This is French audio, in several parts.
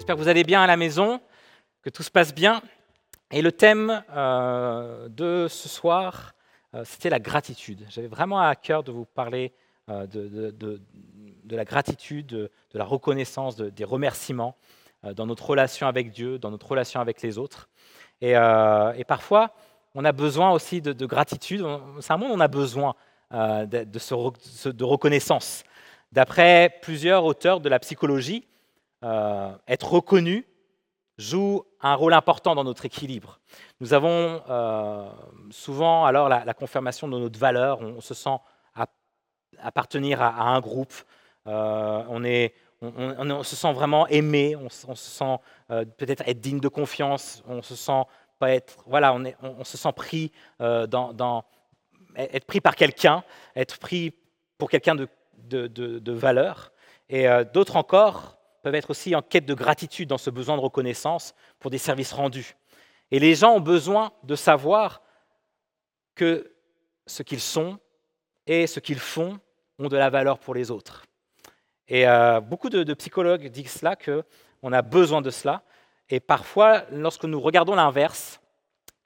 J'espère que vous allez bien à la maison, que tout se passe bien. Et le thème de ce soir, c'était la gratitude. J'avais vraiment à cœur de vous parler de la gratitude, de la reconnaissance, des remerciements dans notre relation avec Dieu, dans notre relation avec les autres. Et parfois, on a besoin aussi de gratitude. C'est un monde où on a besoin de reconnaissance. D'après plusieurs auteurs de la psychologie, être reconnu joue un rôle important dans notre équilibre. Nous avons souvent alors la confirmation de notre valeur, on se sent appartenir à un groupe, on se sent vraiment aimé, on se sent peut-être être digne de confiance, on se sent pas être, voilà, on se sent pris être pris par quelqu'un, être pris pour quelqu'un de valeur. Et d'autres encore peuvent être aussi en quête de gratitude dans ce besoin de reconnaissance pour des services rendus. Et les gens ont besoin de savoir que ce qu'ils sont et ce qu'ils font ont de la valeur pour les autres. Et beaucoup de psychologues disent cela, qu'on a besoin de cela. Et parfois, lorsque nous regardons l'inverse,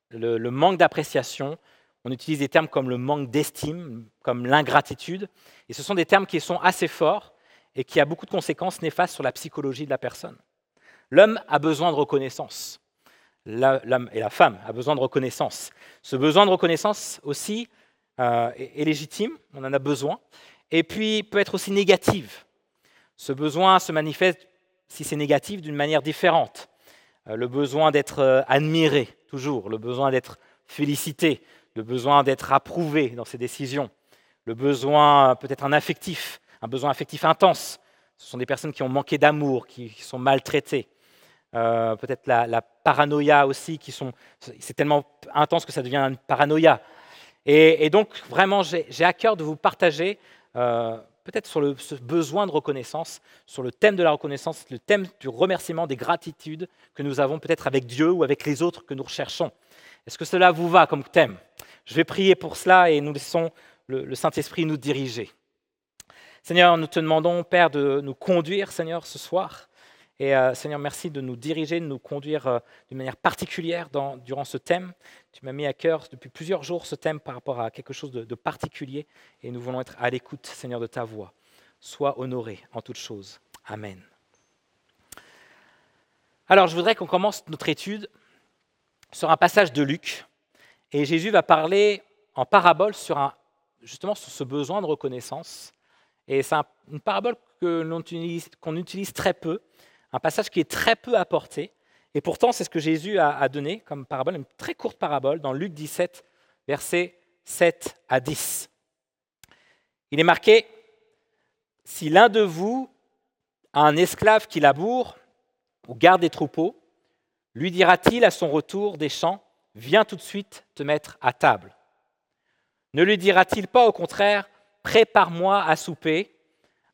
le manque d'appréciation, on utilise des termes comme le manque d'estime, comme l'ingratitude. Et ce sont des termes qui sont assez forts et qui a beaucoup de conséquences néfastes sur la psychologie de la personne. L'homme a besoin de reconnaissance. L'homme et la femme a besoin de reconnaissance. Ce besoin de reconnaissance aussi est légitime, on en a besoin, et puis peut être aussi négatif. Ce besoin se manifeste, si c'est négatif, d'une manière différente. Le besoin d'être admiré, toujours, le besoin d'être félicité, le besoin d'être approuvé dans ses décisions, le besoin peut-être un besoin affectif intense. Ce sont des personnes qui ont manqué d'amour, qui sont maltraitées. Peut-être la paranoïa aussi, c'est tellement intense que ça devient une paranoïa. Et donc, vraiment, j'ai à cœur de vous partager peut-être sur ce besoin de reconnaissance, sur le thème de la reconnaissance, le thème du remerciement, des gratitudes que nous avons peut-être avec Dieu ou avec les autres que nous recherchons. Est-ce que cela vous va comme thème? Je vais prier pour cela et nous laissons le Saint-Esprit nous diriger. Seigneur, nous te demandons, Père, de nous conduire, Seigneur, ce soir. Et Seigneur, merci de nous diriger, de nous conduire d'une manière particulière durant ce thème. Tu m'as mis à cœur depuis plusieurs jours ce thème par rapport à quelque chose de particulier. Et nous voulons être à l'écoute, Seigneur, de ta voix. Sois honoré en toutes choses. Amen. Alors, je voudrais qu'on commence notre étude sur un passage de Luc. Et Jésus va parler en parabole justement sur ce besoin de reconnaissance. Et c'est une parabole qu'on utilise très peu, un passage qui est très peu apporté. Et pourtant, c'est ce que Jésus a donné comme parabole, une très courte parabole, dans Luc 17, versets 7 à 10. Il est marqué « Si l'un de vous a un esclave qui laboure ou garde des troupeaux, lui dira-t-il à son retour des champs, « Viens tout de suite te mettre à table ?» Ne lui dira-t-il pas au contraire, « Prépare-moi à souper,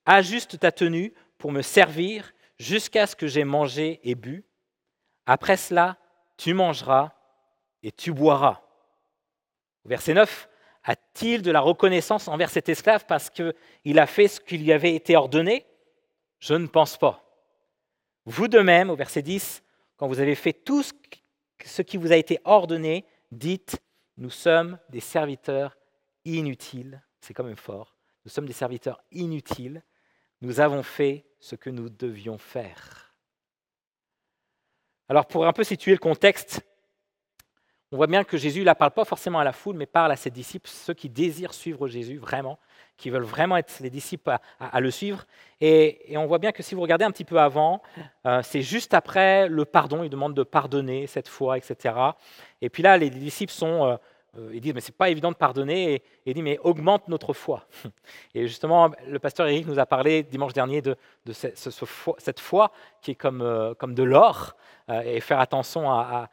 ajuste ta tenue pour me servir jusqu'à ce que j'aie mangé et bu. Après cela, tu mangeras et tu boiras. » Verset 9, « A-t-il de la reconnaissance envers cet esclave parce qu'il a fait ce qui lui avait été ordonné ? Je ne pense pas. Vous de même, au verset 10, quand vous avez fait tout ce qui vous a été ordonné, dites, nous sommes des serviteurs inutiles. C'est quand même fort. Nous sommes des serviteurs inutiles. Nous avons fait ce que nous devions faire. Alors, pour un peu situer le contexte, on voit bien que Jésus ne parle pas forcément à la foule, mais parle à ses disciples, ceux qui désirent suivre Jésus vraiment, qui veulent vraiment être les disciples à le suivre. Et on voit bien que si vous regardez un petit peu avant, c'est juste après le pardon, il demande de pardonner cette fois, etc. Et puis là, les disciples ils disent, mais ce n'est pas évident de pardonner, et il dit, mais augmente notre foi. Et justement, le pasteur Eric nous a parlé dimanche dernier de cette foi qui est comme de l'or, et faire attention à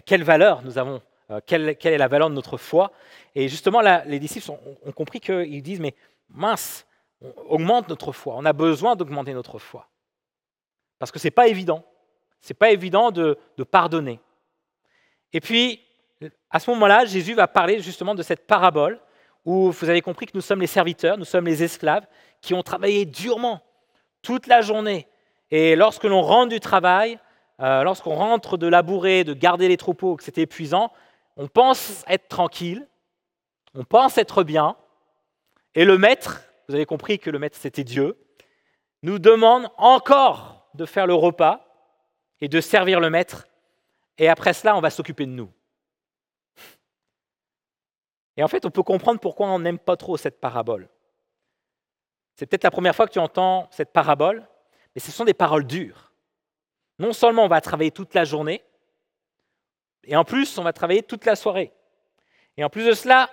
quelle valeur nous avons, quelle est la valeur de notre foi. Et justement, là, les disciples ont compris qu'ils disent, mais mince, on augmente notre foi, on a besoin d'augmenter notre foi. Parce que ce n'est pas évident. Ce n'est pas évident de pardonner. Et puis, à ce moment-là, Jésus va parler justement de cette parabole où vous avez compris que nous sommes les serviteurs, nous sommes les esclaves qui ont travaillé durement toute la journée Et lorsque l'on rentre du travail, lorsqu'on rentre de labourer, de garder les troupeaux, que c'était épuisant, on pense être tranquille, on pense être bien, et le maître, vous avez compris que le maître c'était Dieu, nous demande encore de faire le repas et de servir le maître, et après cela, on va s'occuper de nous. Et en fait, on peut comprendre pourquoi on n'aime pas trop cette parabole. C'est peut-être la première fois que tu entends cette parabole, mais ce sont des paroles dures. Non seulement on va travailler toute la journée, et en plus, on va travailler toute la soirée. Et en plus de cela,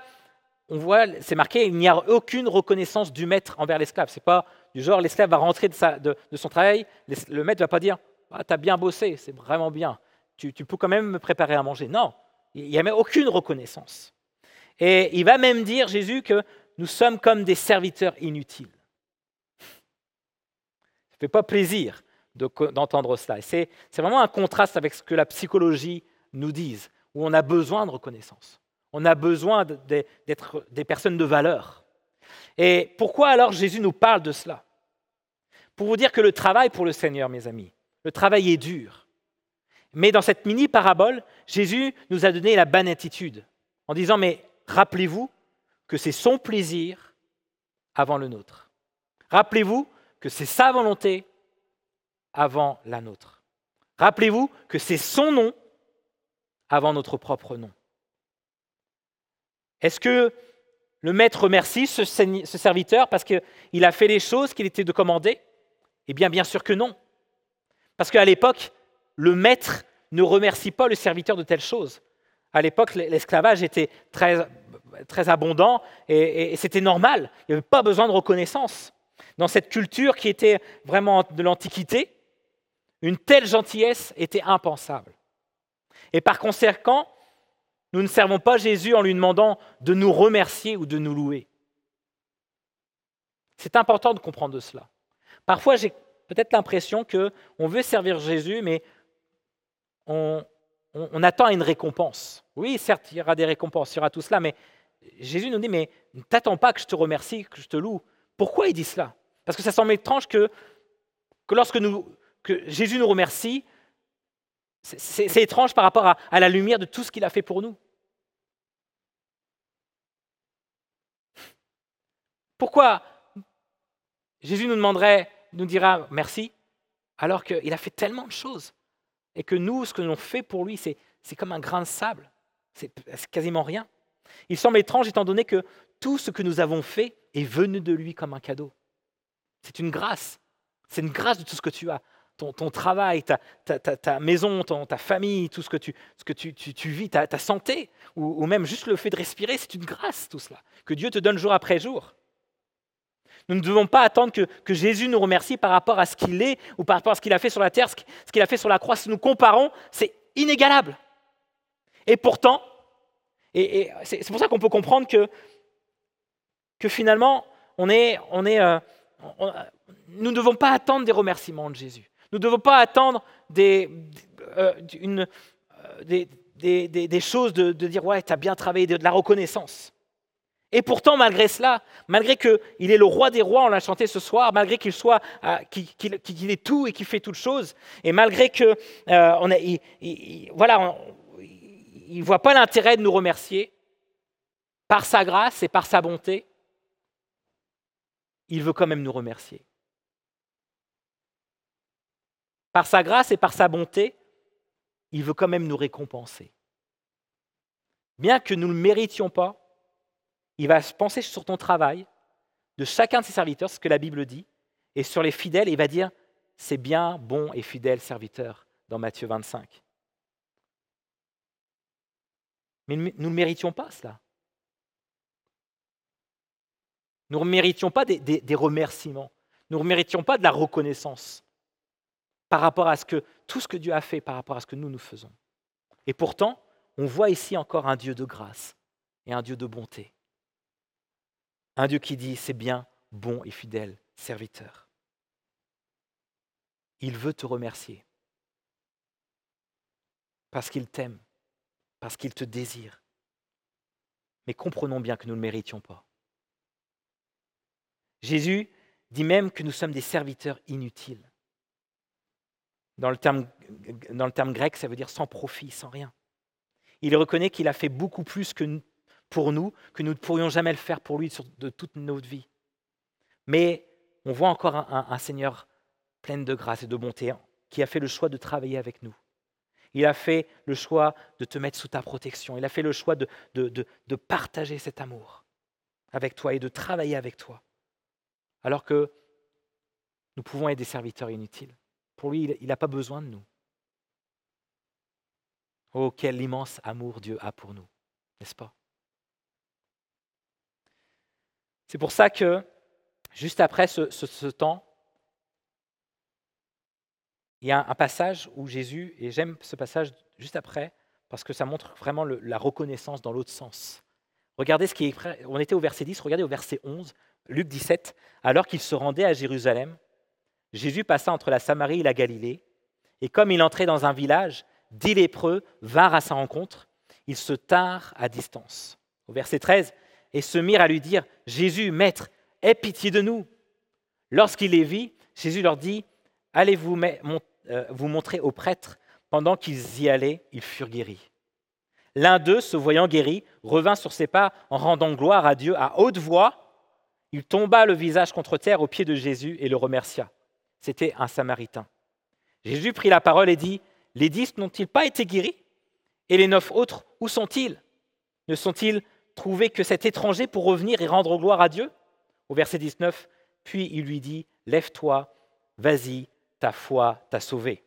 on voit, c'est marqué, il n'y a aucune reconnaissance du maître envers l'esclave. Ce n'est pas du genre, l'esclave va rentrer de son travail, le maître ne va pas dire ah, « tu as bien bossé, c'est vraiment bien, tu peux quand même me préparer à manger ». Non, il n'y a même aucune reconnaissance. Et il va même dire, Jésus, que nous sommes comme des serviteurs inutiles. Ça ne fait pas plaisir d'entendre cela. Et c'est vraiment un contraste avec ce que la psychologie nous dit, où on a besoin de reconnaissance. On a besoin d'être des personnes de valeur. Et pourquoi alors Jésus nous parle de cela? Pour vous dire que le travail pour le Seigneur, mes amis, le travail est dur. Mais dans cette mini-parabole, Jésus nous a donné la bonne attitude en disant, mais rappelez-vous que c'est son plaisir avant le nôtre. Rappelez-vous que c'est sa volonté avant la nôtre. Rappelez-vous que c'est son nom avant notre propre nom. Est-ce que le maître remercie ce serviteur parce qu'il a fait les choses qu'il était de commander? Eh bien sûr que non. Parce qu'à l'époque, le maître ne remercie pas le serviteur de telles choses. À l'époque, l'esclavage était très, très abondant et c'était normal. Il n'y avait pas besoin de reconnaissance. Dans cette culture qui était vraiment de l'Antiquité, une telle gentillesse était impensable. Et par conséquent, nous ne servons pas Jésus en lui demandant de nous remercier ou de nous louer. C'est important de comprendre cela. Parfois, j'ai peut-être l'impression qu'on veut servir Jésus, mais on attend une récompense. Oui, certes, il y aura des récompenses, il y aura tout cela, mais Jésus nous dit, mais ne t'attends pas que je te remercie, que je te loue. Pourquoi il dit cela? Parce que ça semble étrange que lorsque que Jésus nous remercie, c'est étrange par rapport à la lumière de tout ce qu'il a fait pour nous. Pourquoi Jésus nous dira merci, alors qu'il a fait tellement de choses et que nous, ce que l'on fait pour lui, c'est comme un grain de sable, c'est quasiment rien. Il semble étrange étant donné que tout ce que nous avons fait est venu de lui comme un cadeau. C'est une grâce de tout ce que tu as. Ton travail, ta maison, ta famille, tout ce que tu vis, ta santé, ou même juste le fait de respirer, c'est une grâce tout cela, que Dieu te donne jour après jour. Nous ne devons pas attendre que Jésus nous remercie par rapport à ce qu'il est ou par rapport à ce qu'il a fait sur la terre, ce qu'il a fait sur la croix. Si nous comparons, c'est inégalable. Et pourtant, et c'est pour ça qu'on peut comprendre que finalement, nous ne devons pas attendre des remerciements de Jésus. Nous ne devons pas attendre des choses de dire « ouais, tu as bien travaillé », de la reconnaissance. Et pourtant, malgré cela, malgré qu'il est le roi des rois, on l'a chanté ce soir, malgré qu'il est tout et qu'il fait toutes choses, et malgré qu'il ne voit pas l'intérêt de nous remercier, par sa grâce et par sa bonté, il veut quand même nous remercier. Par sa grâce et par sa bonté, il veut quand même nous récompenser. Bien que nous ne le méritions pas, il va se pencher sur ton travail, de chacun de ses serviteurs, ce que la Bible dit, et sur les fidèles, il va dire « c'est bien, bon et fidèle serviteur » dans Matthieu 25. Mais nous ne méritions pas cela. Nous ne méritions pas des remerciements. Nous ne méritions pas de la reconnaissance par rapport à tout ce que Dieu a fait, par rapport à ce que nous faisons. Et pourtant, on voit ici encore un Dieu de grâce et un Dieu de bonté. Un Dieu qui dit, c'est bien, bon et fidèle serviteur. Il veut te remercier parce qu'il t'aime, parce qu'il te désire. Mais comprenons bien que nous ne le méritions pas. Jésus dit même que nous sommes des serviteurs inutiles. Dans le terme grec, ça veut dire sans profit, sans rien. Il reconnaît qu'il a fait beaucoup plus pour nous que nous ne pourrions jamais le faire pour lui de toute notre vie. Mais on voit encore un Seigneur plein de grâce et de bonté qui a fait le choix de travailler avec nous. Il a fait le choix de te mettre sous ta protection. Il a fait le choix de partager cet amour avec toi et de travailler avec toi. Alors que nous pouvons être des serviteurs inutiles. Pour lui, il n'a pas besoin de nous. Oh, quel immense amour Dieu a pour nous, n'est-ce pas? C'est pour ça que, juste après ce temps, il y a un passage où Jésus, et j'aime ce passage juste après, parce que ça montre vraiment la reconnaissance dans l'autre sens. Regardez ce qui est écrit, on était au verset 10, regardez au verset 11, Luc 17, alors qu'il se rendait à Jérusalem, Jésus passa entre la Samarie et la Galilée, et comme il entrait dans un village, 10 lépreux vinrent à sa rencontre, ils se tinrent à distance. Au verset 13, et se mirent à lui dire, « Jésus, Maître, aie pitié de nous. » Lorsqu'il les vit, Jésus leur dit, « Allez vous montrer aux prêtres. » Pendant qu'ils y allaient, ils furent guéris. L'un d'eux, se voyant guéri, revint sur ses pas en rendant gloire à Dieu à haute voix. Il tomba le visage contre terre aux pieds de Jésus et le remercia. C'était un Samaritain. Jésus prit la parole et dit, « Les 10 n'ont-ils pas été guéris? Et les 9 autres, où sont-ils? Ne sont-ils trouvés que cet étranger pour revenir et rendre gloire à Dieu ?» Au verset 19, puis il lui dit, « Lève-toi, vas-y, ta foi t'a sauvé. »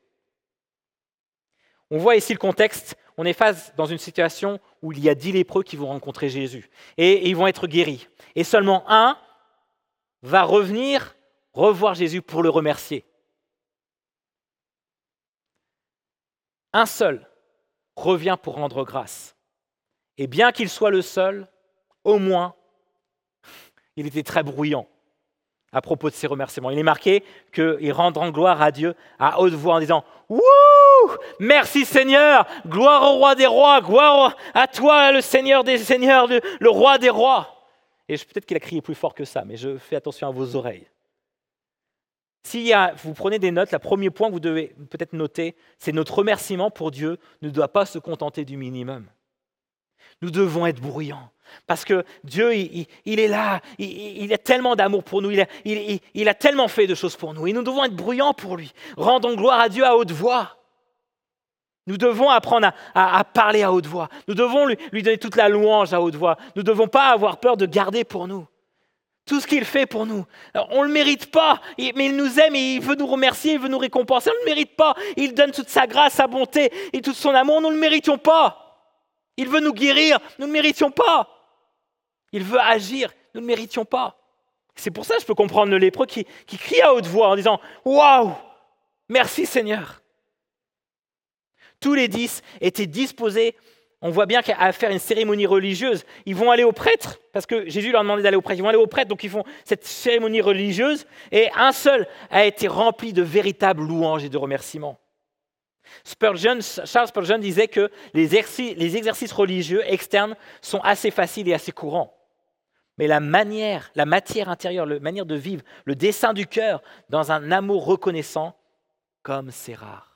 On voit ici le contexte, on est face dans une situation où il y a 10 lépreux qui vont rencontrer Jésus et ils vont être guéris. Et seulement un va revenir revoir Jésus pour le remercier. Un seul revient pour rendre grâce. Et bien qu'il soit le seul, au moins, il était très bruyant à propos de ses remerciements. Il est marqué qu'il rendra gloire à Dieu à haute voix en disant « Wouh! Merci Seigneur, gloire au roi des rois, gloire à toi le Seigneur des seigneurs, le roi des rois. » Et peut-être qu'il a crié plus fort que ça, mais je fais attention à vos oreilles. Si vous prenez des notes, le premier point que vous devez peut-être noter, c'est notre remerciement pour Dieu ne doit pas se contenter du minimum. Nous devons être bruyants. Parce que Dieu, il est là, il a tellement d'amour pour nous, il a tellement fait de choses pour nous. Et nous devons être bruyants pour lui. Rendons gloire à Dieu à haute voix. Nous devons apprendre à parler à haute voix. Nous devons lui donner toute la louange à haute voix. Nous ne devons pas avoir peur de garder pour nous tout ce qu'il fait pour nous. Alors, on ne le mérite pas, mais il nous aime et il veut nous remercier, il veut nous récompenser. On ne le mérite pas. Il donne toute sa grâce, sa bonté et tout son amour. Nous ne le méritions pas. Il veut nous guérir. Nous ne le méritions pas. Il veut agir. Nous ne le méritions pas. C'est pour ça que je peux comprendre le lépreux qui crie à haute voix en disant « Waouh, merci Seigneur !» Tous les 10 étaient disposés, on voit bien qu'à faire une cérémonie religieuse. Ils vont aller au prêtre, parce que Jésus leur a demandé d'aller au prêtre. Ils vont aller au prêtre, donc ils font cette cérémonie religieuse. Et un seul a été rempli de véritables louanges et de remerciements. Charles Spurgeon disait que les exercices religieux externes sont assez faciles et assez courants. Mais la matière intérieure, la manière de vivre, le dessein du cœur dans un amour reconnaissant, comme c'est rare.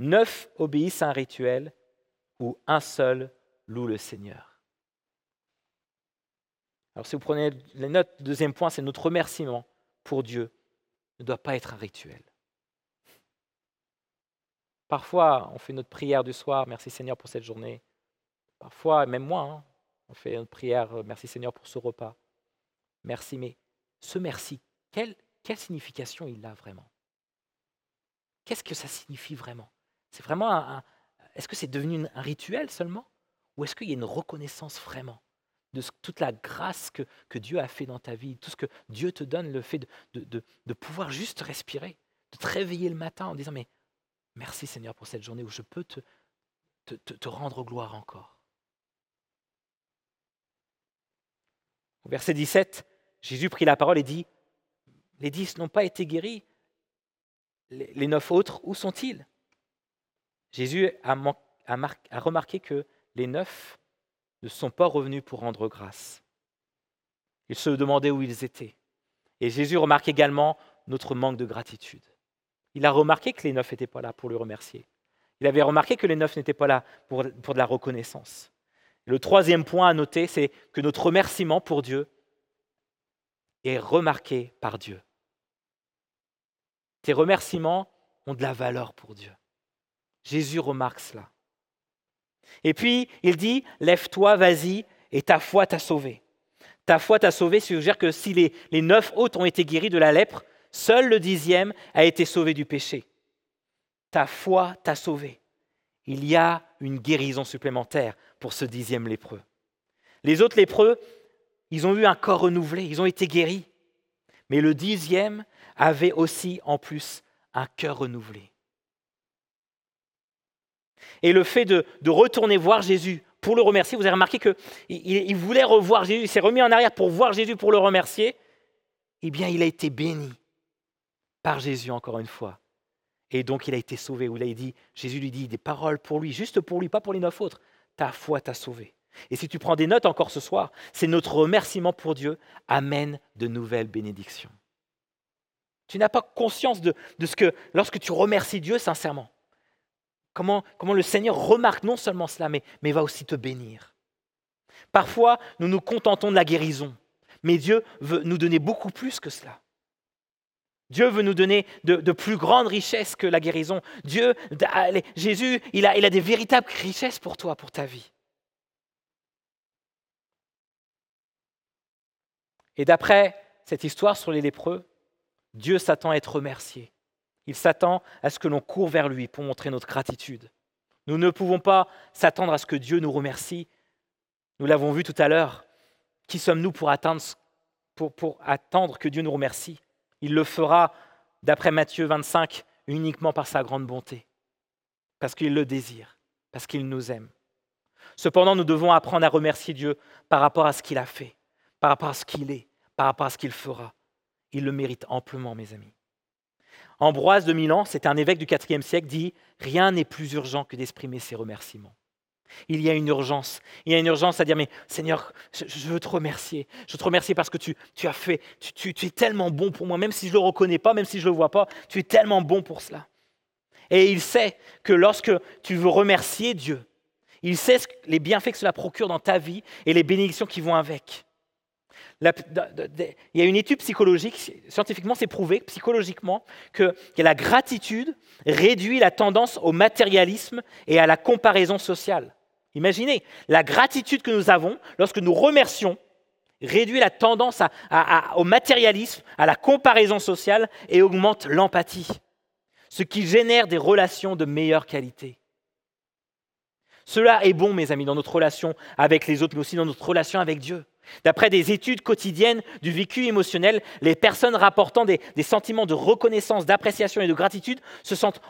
9 obéissent à un rituel où un seul loue le Seigneur. Alors si vous prenez les notes, le deuxième point, c'est notre remerciement pour Dieu ne doit pas être un rituel. Parfois, on fait notre prière du soir, merci Seigneur pour cette journée. Parfois, même moi, on fait notre prière, merci Seigneur pour ce repas. Merci, mais ce merci, quelle signification il a vraiment? Qu'est-ce que ça signifie vraiment? C'est vraiment est-ce que c'est devenu un rituel seulement? Ou est-ce qu'il y a une reconnaissance vraiment de toute la grâce que Dieu a fait dans ta vie, tout ce que Dieu te donne, le fait de pouvoir juste respirer, de te réveiller le matin en disant « Mais merci Seigneur pour cette journée où je peux te rendre gloire encore. » Au verset 17, Jésus prit la parole et dit « Les 10 n'ont pas été guéris, les 9 autres, où sont-ils » Jésus a remarqué que les 9 ne sont pas revenus pour rendre grâce. Ils se demandaient où ils étaient. Et Jésus remarque également notre manque de gratitude. Il a remarqué que les 9 n'étaient pas là pour le remercier. Il avait remarqué que les 9 n'étaient pas là pour de la reconnaissance. Le troisième point à noter, c'est que notre remerciement pour Dieu est remarqué par Dieu. Tes remerciements ont de la valeur pour Dieu. Jésus remarque cela. Et puis, il dit, lève-toi, vas-y, et ta foi t'a sauvé. Ta foi t'a sauvé, ça veut dire que si les 9 autres ont été guéris de la lèpre, seul le 10e a été sauvé du péché. Ta foi t'a sauvé. Il y a une guérison supplémentaire pour ce 10e lépreux. Les autres lépreux, ils ont eu un corps renouvelé, ils ont été guéris. Mais le 10e avait aussi en plus un cœur renouvelé. Et le fait de retourner voir Jésus pour le remercier, vous avez remarqué qu'il voulait revoir Jésus, il s'est remis en arrière pour voir Jésus, pour le remercier. Eh bien, il a été béni par Jésus encore une fois. Et donc, il a été sauvé. Jésus lui dit des paroles pour lui, juste pour lui, pas pour les 9 autres. Ta foi t'a sauvé. Et si tu prends des notes encore ce soir, c'est notre remerciement pour Dieu amène de nouvelles bénédictions. Tu n'as pas conscience de ce que, lorsque tu remercies Dieu sincèrement, comment le Seigneur remarque non seulement cela, mais va aussi te bénir. Parfois, nous nous contentons de la guérison, mais Dieu veut nous donner beaucoup plus que cela. Dieu veut nous donner de plus grandes richesses que la guérison. Jésus, il a des véritables richesses pour toi, pour ta vie. Et d'après cette histoire sur les lépreux, Dieu s'attend à être remercié. Il s'attend à ce que l'on court vers lui pour montrer notre gratitude. Nous ne pouvons pas s'attendre à ce que Dieu nous remercie. Nous l'avons vu tout à l'heure. Qui sommes-nous pour attendre que Dieu nous remercie ? Il le fera, d'après Matthieu 25, uniquement par sa grande bonté, parce qu'il le désire, parce qu'il nous aime. Cependant, nous devons apprendre à remercier Dieu par rapport à ce qu'il a fait, par rapport à ce qu'il est, par rapport à ce qu'il fera. Il le mérite amplement, mes amis. Ambroise de Milan, c'est un évêque du IVe siècle, dit « Rien n'est plus urgent que d'exprimer ses remerciements ». Il y a une urgence. Il y a une urgence à dire, mais Seigneur, je veux te remercier. Je veux te remercier parce que tu as fait, tu es tellement bon pour moi, même si je ne le reconnais pas, même si je ne le vois pas, tu es tellement bon pour cela. Et il sait que lorsque tu veux remercier Dieu, il sait les bienfaits que cela procure dans ta vie et les bénédictions qui vont avec. Il y a une étude psychologique, scientifiquement c'est prouvé, psychologiquement, que la gratitude réduit la tendance au matérialisme et à la comparaison sociale. Imaginez, la gratitude que nous avons lorsque nous remercions réduit la tendance au matérialisme, à la comparaison sociale et augmente l'empathie, ce qui génère des relations de meilleure qualité. Cela est bon, mes amis, dans notre relation avec les autres, mais aussi dans notre relation avec Dieu. D'après des études quotidiennes du vécu émotionnel, les personnes rapportant des sentiments de reconnaissance, d'appréciation et de gratitude se sentent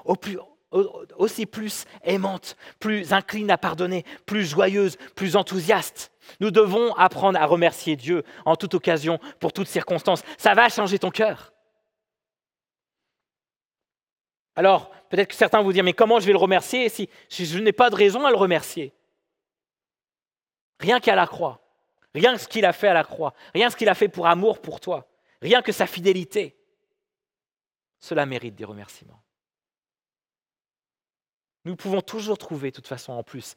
aussi plus aimantes, plus inclines à pardonner, plus joyeuses, plus enthousiastes. Nous devons apprendre à remercier Dieu en toute occasion, pour toutes circonstances. Ça va changer ton cœur. Alors, peut-être que certains vont vous dire, mais comment je vais le remercier si je n'ai pas de raison à le remercier ? Rien qu'à la croix. Rien que ce qu'il a fait à la croix, rien que ce qu'il a fait pour amour pour toi, rien que sa fidélité, cela mérite des remerciements. Nous pouvons toujours trouver, de toute façon, en plus,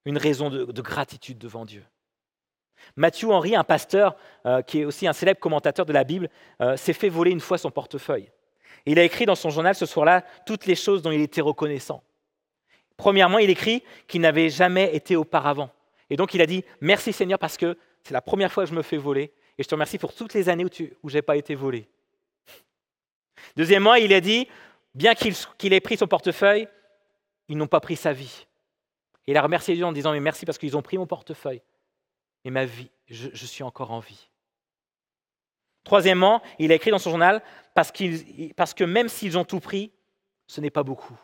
une raison de gratitude devant Dieu. Matthew Henry, un pasteur qui est aussi un célèbre commentateur de la Bible, s'est fait voler une fois son portefeuille. Et il a écrit dans son journal ce soir-là toutes les choses dont il était reconnaissant. Premièrement, il écrit qu'il n'avait jamais été auparavant. Et donc il a dit « Merci Seigneur parce que c'est la première fois que je me fais voler et je te remercie pour toutes les années où je n'ai pas été volé. » Deuxièmement, il a dit « Bien qu'il ait pris son portefeuille, ils n'ont pas pris sa vie. » Et il a remercié Dieu en disant « Mais merci parce qu'ils ont pris mon portefeuille. Et ma vie, je suis encore en vie. » Troisièmement, il a écrit dans son journal « Parce que même s'ils ont tout pris, ce n'est pas beaucoup. »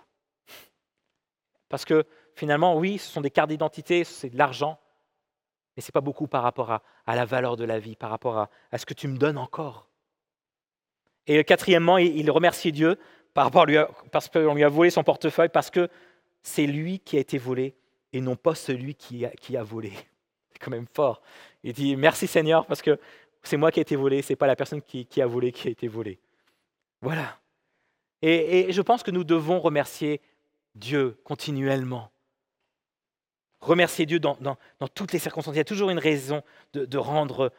Parce que finalement, oui, ce sont des cartes d'identité, c'est de l'argent, mais ce n'est pas beaucoup par rapport à la valeur de la vie, par rapport à ce que tu me donnes encore. Et quatrièmement, il remercie Dieu parce qu'on lui a volé son portefeuille, parce que c'est lui qui a été volé et non pas celui qui a volé. C'est quand même fort. Il dit merci Seigneur parce que c'est moi qui ai été volé, ce n'est pas la personne qui a volé qui a été volée. Voilà. Et je pense que nous devons remercier Dieu continuellement. Remercier Dieu dans toutes les circonstances. Il y a toujours une raison de rendre,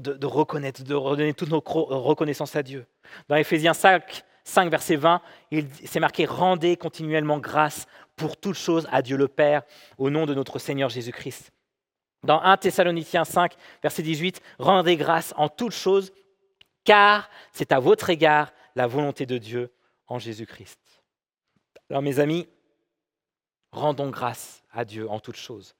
de reconnaître, de redonner toute notre reconnaissance à Dieu. Dans Éphésiens 5, verset 20, c'est marqué « Rendez continuellement grâce pour toutes choses à Dieu le Père, au nom de notre Seigneur Jésus-Christ ». Dans 1 Thessaloniciens 5, verset 18, « Rendez grâce en toutes choses, car c'est à votre égard la volonté de Dieu en Jésus-Christ. » Alors mes amis, rendons grâce à Dieu en toutes choses.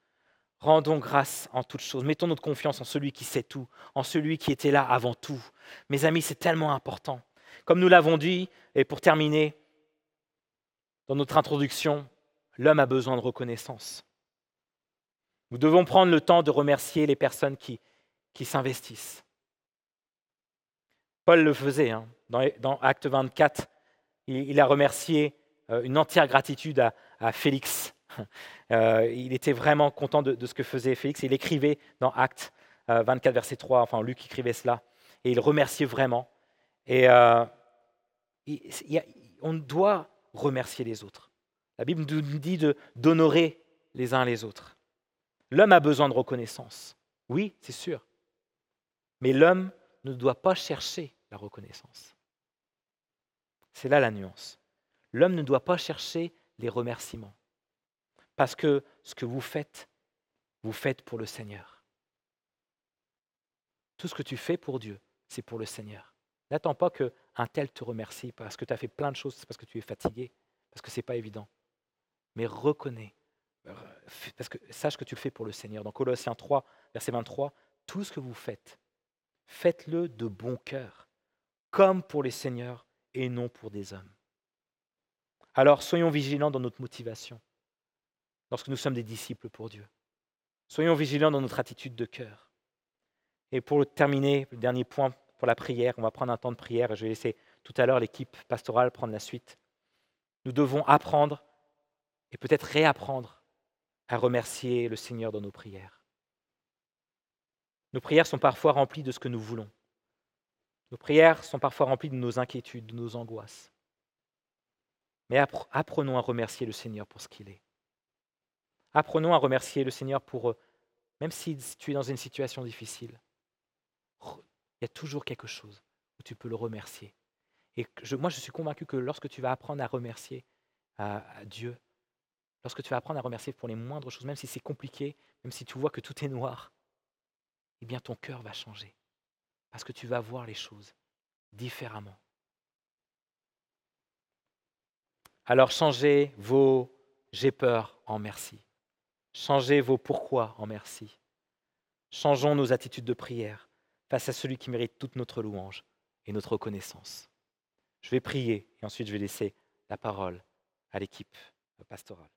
Rendons grâce en toutes choses. Mettons notre confiance en celui qui sait tout, en celui qui était là avant tout. Mes amis, c'est tellement important. Comme nous l'avons dit, et pour terminer, dans notre introduction, l'homme a besoin de reconnaissance. Nous devons prendre le temps de remercier les personnes qui s'investissent. Paul le faisait. Dans Acte 24, il a remercié une entière gratitude à Félix. Il était vraiment content de ce que faisait Félix. Il écrivait dans Acte 24, verset 3, enfin Luc écrivait cela, et il remerciait vraiment. Et on doit remercier les autres. La Bible nous dit d'honorer les uns les autres. L'homme a besoin de reconnaissance. Oui, c'est sûr. Mais l'homme ne doit pas chercher la reconnaissance. C'est là la nuance. L'homme ne doit pas chercher les remerciements. Parce que ce que vous faites pour le Seigneur. Tout ce que tu fais pour Dieu, c'est pour le Seigneur. N'attends pas qu'un tel te remercie parce que tu as fait plein de choses, c'est parce que tu es fatigué, parce que ce n'est pas évident. Mais reconnais, parce que sache que tu le fais pour le Seigneur. Dans Colossiens 3, verset 23, tout ce que vous faites, faites-le de bon cœur, comme pour les seigneurs et non pour des hommes. Alors soyons vigilants dans notre motivation, lorsque nous sommes des disciples pour Dieu. Soyons vigilants dans notre attitude de cœur. Et pour terminer, le dernier point pour la prière, on va prendre un temps de prière et je vais laisser tout à l'heure l'équipe pastorale prendre la suite. Nous devons apprendre et peut-être réapprendre à remercier le Seigneur dans nos prières. Nos prières sont parfois remplies de ce que nous voulons. Nos prières sont parfois remplies de nos inquiétudes, de nos angoisses. Mais apprenons à remercier le Seigneur pour ce qu'il est. Apprenons à remercier le Seigneur pour, même si tu es dans une situation difficile, il y a toujours quelque chose où tu peux le remercier. Et moi, je suis convaincu que lorsque tu vas apprendre à remercier à Dieu, lorsque tu vas apprendre à remercier pour les moindres choses, même si c'est compliqué, même si tu vois que tout est noir, eh bien ton cœur va changer. Parce que tu vas voir les choses différemment. Alors changez vos « j'ai peur » en merci. Changez vos « pourquoi » en merci. Changeons nos attitudes de prière face à celui qui mérite toute notre louange et notre reconnaissance. Je vais prier et ensuite je vais laisser la parole à l'équipe pastorale.